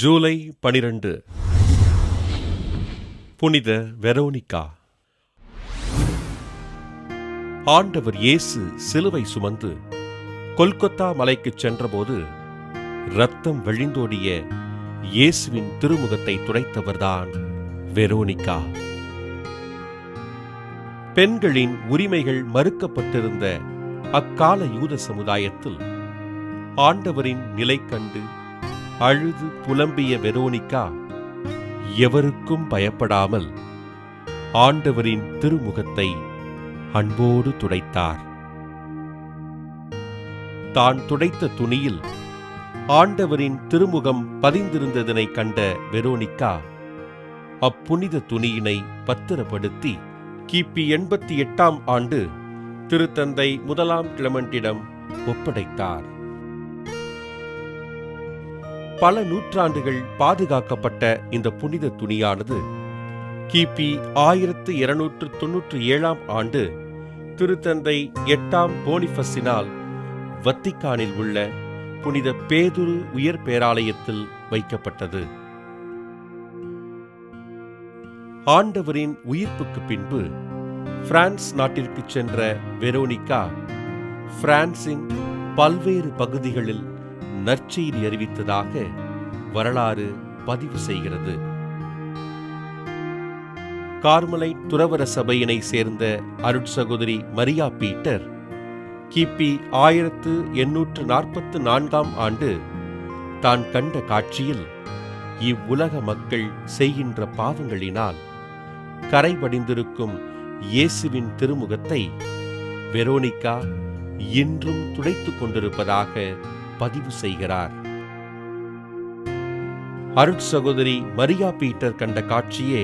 ஜூலை 12 புனித வெரோனிகா. ஆண்டவர் இயேசு சிலுவை சுமந்து கொல்கொத்தா மலைக்குச் சென்றபோது இரத்தம் வழிந்தோடிய இயேசுவின் திருமுகத்தை துடைத்தவர்தான் வெரோனிகா. பெண்களின் உரிமைகள் மறுக்கப்பட்டிருந்த அக்கால யூத சமுதாயத்தில் ஆண்டவரின் நிலை கண்டு அழுது புலம்பிய வெரோனிகா எவருக்கும் பயப்படாமல் ஆண்டவரின் திருமுகத்தை அன்போடு துடைத்தார். தான் துடைத்த துணியில் ஆண்டவரின் திருமுகம் பதிந்திருந்ததனை கண்ட வெரோனிகா அப்புனித துணியினை பத்திரப்படுத்தி கிபி 88ஆம் ஆண்டு திருத்தந்தை 1ஆம் கிளமெண்டிடம் ஒப்படைத்தார். பல நூற்றாண்டுகள் பாதுகாக்கப்பட்ட இந்த புனித துணியானது கிபி 1297ஆம் ஆண்டு திருத்தந்தை 8ஆம் போனிபஸினால் வத்திக்கானில் உள்ள புனித பேதுரு உயர் பேராலயத்தில் வைக்கப்பட்டது. ஆண்டவரின் உயிர்ப்புக்கு பின்பு பிரான்ஸ் நாட்டிற்கு சென்ற வெரோனிகா பிரான்சின் பல்வேறு பகுதிகளில் நற்செய்தி அறிவித்ததாக வரலாறு பதிவு செய்கிறது. கார்மலைட் துறவற சபையினை சேர்ந்த அருட்சகோதரி மரியா பீட்டர் கிபி 1844ஆம் ஆண்டு தான் கண்ட காட்சியில் இவ்வுலக மக்கள் செய்கின்ற பாவங்களினால் கரைபடிந்திருக்கும் இயேசுவின் திருமுகத்தை வெரோனிகா இன்றும் துடைத்துக் கொண்டிருப்பதாக பதிவு செய்கிறார். அருட்சகோதரி மரியா பீட்டர் கண்ட காட்சியே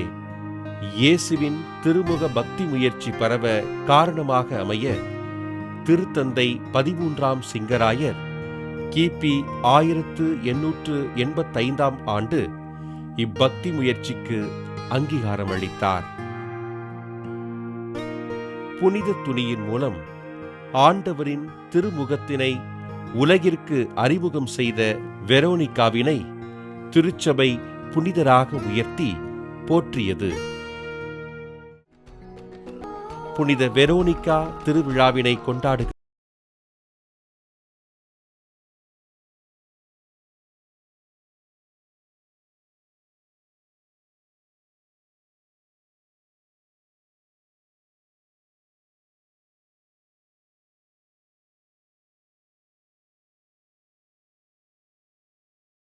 இயேசுவின் திருமுக பக்தி முயற்சி பரவ காரணமாக அமைய திருத்தந்தை 13ஆம் சிங்கராயர் கிபி 1885ஆம் ஆண்டு இப்பக்தி முயற்சிக்கு அங்கீகாரம் அளித்தார். புனித துணியின் மூலம் ஆண்டவரின் திருமுகத்தினை உலகிற்கு அறிமுகம் செய்த வெரோனிகாவினை திருச்சபை புனிதராக உயர்த்தி போற்றியது. புனித வெரோனிகா திருவிழாவினை கொண்டாடுகிறது.